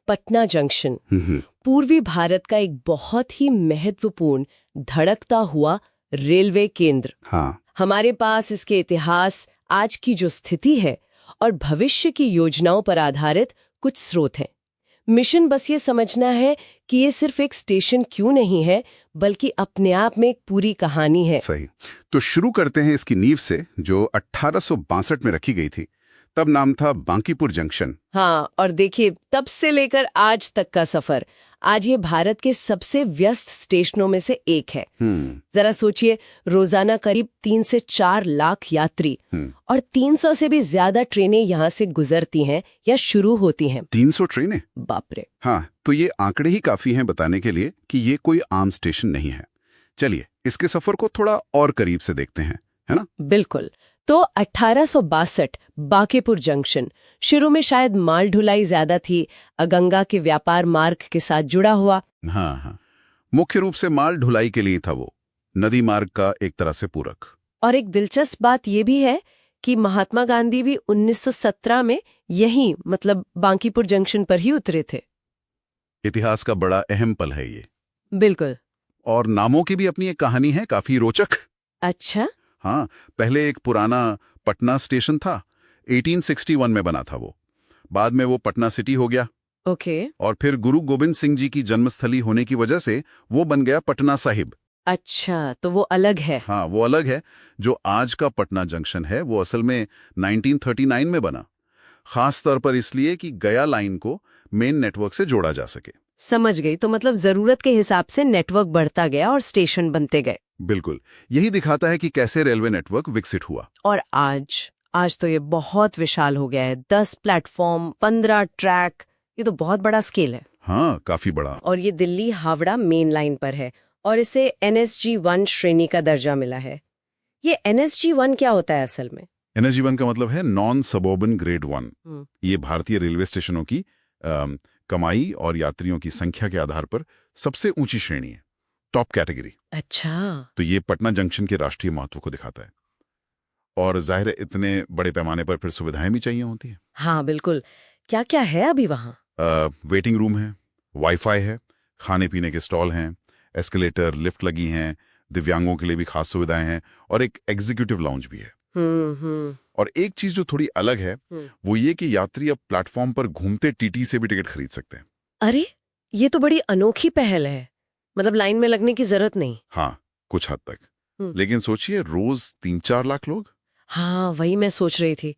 Patna junction पूर्वी भारत का एक बहुत ही महत्वपूर्ण धड़कता हुआ रेलवे केंद्र। हाँ। हमारे पास इसके इतिहास, आज की जो स्थिति है और भविष्य की योजनाओं पर आधारित कुछ स्रोत हैं। मिशन बस ये समझना है कि ये सिर्फ एक स्टेशन क्यों नहीं है, बल्कि अपने आप में एक पूरी कहानी है। सही। तो शुरू करते हैं इसकी नींव से, जो 1862 में रखी गई थी। तब नाम था बांकीपुर जंक्शन। हाँ, और देखिए तब से लेकर आज तक का सफर। आज ये भारत के सबसे व्यस्त स्टेशनों में से एक है। जरा सोचिए, रोजाना करीब 3 से 4 लाख यात्री और 300 से भी ज्यादा ट्रेनें यहाँ से गुजरती हैं या शुरू होती हैं। 300 ट्रेनें? बाप रे। हाँ, तो ये आंकड़े ही काफी हैं बताने के लिए कि ये कोई आम स्टेशन नहीं है। चलिए इसके सफर को थोड़ा और करीब से देखते हैं, है ना? बिल्कुल। तो 1862 बांकीपुर जंक्शन शुरू में शायद माल ढुलाई ज्यादा थी, गंगा के व्यापार मार्ग के साथ जुड़ा हुआ। हाँ, मुख्य रूप से माल ढुलाई के लिए था वो, नदी मार्ग का एक तरह से पूरक। और एक दिलचस्प बात ये भी है कि महात्मा गांधी भी 1917 में यही मतलब बांकीपुर जंक्शन पर ही उतरे थे। इतिहास का बड़ा अहम पल है ये। बिल्कुल। और नामों की भी अपनी एक कहानी है, काफी रोचक। अच्छा। हाँ, पहले एक पुराना पटना स्टेशन था, 1861 में बना था वो। बाद में वो पटना सिटी हो गया। ओके। और फिर गुरु गोविंद सिंह जी की जन्मस्थली होने की वजह से वो बन गया पटना साहिब। अच्छा, तो वो अलग है। हाँ, वो अलग है। जो आज का पटना जंक्शन है वो असल में 1939 में बना, खास तौर पर इसलिए कि गया लाइन को मेन नेटवर्क से जोड़ा जा सके। समझ गई। तो मतलब जरूरत के हिसाब से नेटवर्क बढ़ता गया और स्टेशन बनते गए। बिल्कुल, यही दिखाता है कि कैसे रेलवे नेटवर्क विकसित हुआ। और आज तो ये बहुत विशाल हो गया है। 10 प्लेटफॉर्म, 15 ट्रैक, ये तो बहुत बड़ा स्केल है। हाँ, काफी बड़ा। और ये दिल्ली हावड़ा मेन लाइन पर है और इसे NSG-1 श्रेणी का दर्जा मिला है। ये NSG-1 क्या होता है असल में? NSG-1 का मतलब है नॉन सबर्बन ग्रेड 1। ये भारतीय रेलवे स्टेशनों की कमाई और यात्रियों की संख्या के आधार पर सबसे ऊंची श्रेणी है, टॉप कैटेगरी। अच्छा। तो ये पटना जंक्शन के राष्ट्रीय महत्व को दिखाता है। और जाहिर है इतने बड़े पैमाने पर फिर सुविधाएं भी चाहिए होती हैं। हाँ बिल्कुल। क्या क्या है अभी वहाँ? वेटिंग रूम है, वाईफाई है, खाने पीने के स्टॉल हैं, एस्केलेटर, लिफ्ट लगी हैं, दिव्यांगों के लिए भी खास सुविधाएं हैं और एक एग्जीक्यूटिव लाउंज भी है। और एक चीज जो थोड़ी अलग है वो ये कि यात्री अब प्लेटफॉर्म पर घूमते टीटी से भी टिकट खरीद सकते हैं। अरे, ये तो बड़ी अनोखी पहल है। मतलब लाइन में लगने की जरूरत नहीं। हाँ, कुछ हद तक। लेकिन सोचिए, रोज 3-4 लाख लोग। हाँ, वही मैं सोच रही थी।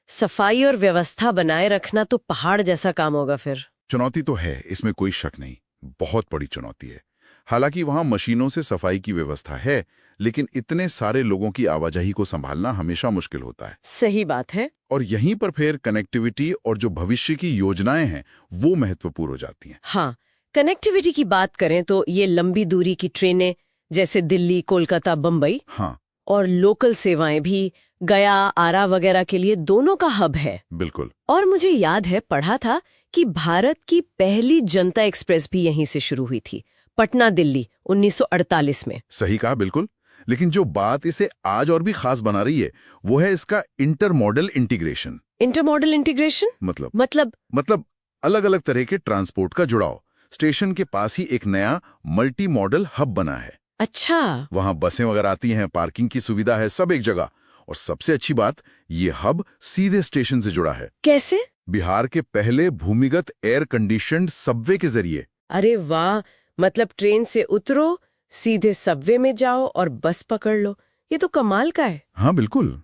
सफाई और व्यवस्था बनाए रखना तो पहाड़ जैसा काम होगा फिर। चुनौती तो है, इसमें कोई शक नहीं, बहुत बड़ी चुनौती है। हालांकि वहां मशीनों से सफाई की व्यवस्था है, लेकिन इतने सारे लोगों की आवाजाही को संभालना हमेशा मुश्किल होता है। सही बात है। और यहीं पर फिर कनेक्टिविटी और जो भविष्य की योजनाएं हैं वो महत्वपूर्ण हो जाती हैं। हाँ, कनेक्टिविटी की बात करें तो ये लंबी दूरी की ट्रेनें जैसे दिल्ली, कोलकाता, बम्बई, हाँ, और लोकल सेवाएं भी गया, आरा वगैरह के लिए दोनों का हब है। बिल्कुल। और मुझे याद है, पढ़ा था कि भारत की पहली जनता एक्सप्रेस भी यहीं से शुरू हुई थी, पटना दिल्ली 1948 में। सही कहा, बिल्कुल। लेकिन जो बात इसे आज और भी खास बना रही है वो है इसका इंटरमॉडल इंटीग्रेशन। इंटरमॉडल इंटीग्रेशन मतलब अलग अलग तरह के ट्रांसपोर्ट का जुड़ाव। स्टेशन के पास ही एक नया मल्टी मॉडल हब बना है। अच्छा। वहां बसें वगैरह आती हैं, पार्किंग की सुविधा है, सब एक जगह। और सबसे अच्छी बात, ये हब सीधे स्टेशन से जुड़ा है। कैसे? बिहार के पहले भूमिगत एयर कंडीशनड सबवे के जरिए। अरे वाह, मतलब ट्रेन से उतरो, सीधे सबवे में जाओ और बस पकड़ लो। ये तो कमाल का है। हाँ बिल्कुल।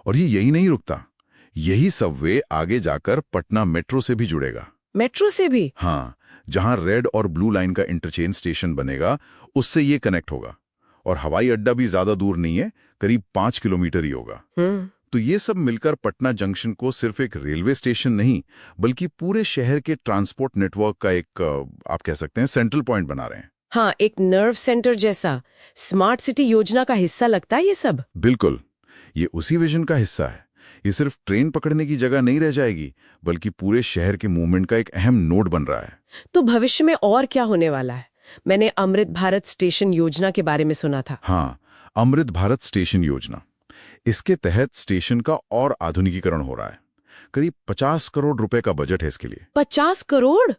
और ये यही नहीं रुकता, यही सबवे आगे जाकर पटना मेट्रो से भी जुड़ेगा। मेट्रो से भी? हाँ, जहां रेड और ब्लू लाइन का इंटरचेंज स्टेशन बनेगा उससे ये कनेक्ट होगा। और हवाई अड्डा भी ज्यादा दूर नहीं है, करीब 5 किलोमीटर ही होगा। तो ये सब मिलकर पटना जंक्शन को सिर्फ एक रेलवे स्टेशन नहीं बल्कि पूरे शहर के ट्रांसपोर्ट नेटवर्क का एक आप कह सकते हैं सेंट्रल पॉइंट बना रहे हैं। हाँ, एक नर्व सेंटर जैसा। स्मार्ट सिटी योजना का हिस्सा लगता है ये सब। बिल्कुल, ये उसी विजन का हिस्सा है। ये सिर्फ ट्रेन पकड़ने की जगह नहीं रह जाएगी बल्कि पूरे शहर के मूवमेंट का एक अहम नोड बन रहा है। तो भविष्य में और क्या होने वाला है? मैंने अमृत भारत स्टेशन योजना के बारे में सुना था। हाँ, अमृत भारत स्टेशन योजना। इसके तहत स्टेशन का और आधुनिकीकरण हो रहा है। करीब 50 करोड़ रुपए का बजट है इसके लिए। 50 करोड़?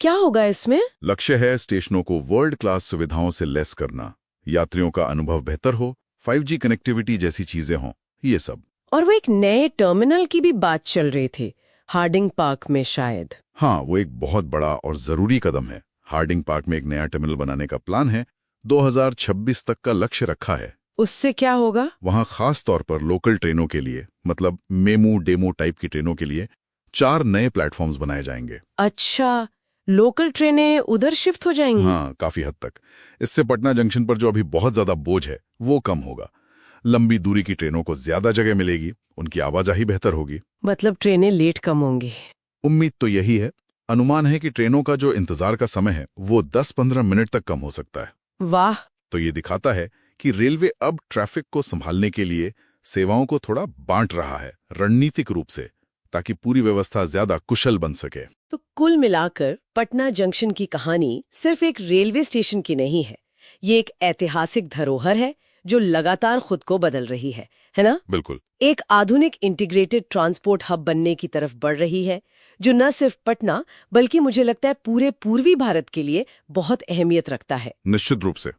क्या होगा इसमें? लक्ष्य है स्टेशनों को वर्ल्ड क्लास सुविधाओं से लैस करना, यात्रियों का अनुभव बेहतर हो, 5G कनेक्टिविटी जैसी चीजें हों, ये सब। और वो एक नए टर्मिनल की भी बात चल रही थी, हार्डिंग पार्क में शायद। हाँ, वो एक बहुत बड़ा और जरूरी कदम है। हार्डिंग पार्क में एक नया टर्मिनल बनाने का प्लान है, 2026 तक का लक्ष्य रखा है। उससे क्या होगा? वहां खास तौर पर लोकल ट्रेनों के लिए, मतलब मेमू डेमो टाइप की ट्रेनों के लिए 4 नए प्लेटफॉर्म्स बनाए जाएंगे। अच्छा, लोकल ट्रेनें उधर शिफ्ट हो जाएंगी? हाँ, काफी हद तक। इससे पटना जंक्शन पर जो अभी बहुत ज्यादा बोझ है वो कम होगा। लंबी दूरी की ट्रेनों को ज्यादा जगह मिलेगी, उनकी आवाजाही बेहतर होगी। मतलब ट्रेनें लेट कम होंगी। उम्मीद तो यही है। अनुमान है कि ट्रेनों का जो इंतजार का समय है वो 10-15 मिनट तक कम हो सकता है। वाह। तो ये दिखाता है कि रेलवे अब ट्रैफिक को संभालने के लिए सेवाओं को थोड़ा बांट रहा है रणनीतिक रूप से, ताकि पूरी व्यवस्था ज्यादा कुशल बन सके। तो कुल मिलाकर पटना जंक्शन की कहानी सिर्फ एक रेलवे स्टेशन की नहीं है, ये एक ऐतिहासिक धरोहर है जो लगातार खुद को बदल रही है ना? बिल्कुल। एक आधुनिक इंटीग्रेटेड ट्रांसपोर्ट हब बनने की तरफ बढ़ रही है, जो न सिर्फ पटना बल्कि मुझे लगता है पूरे पूर्वी भारत के लिए बहुत अहमियत रखता है। निश्चित रूप से।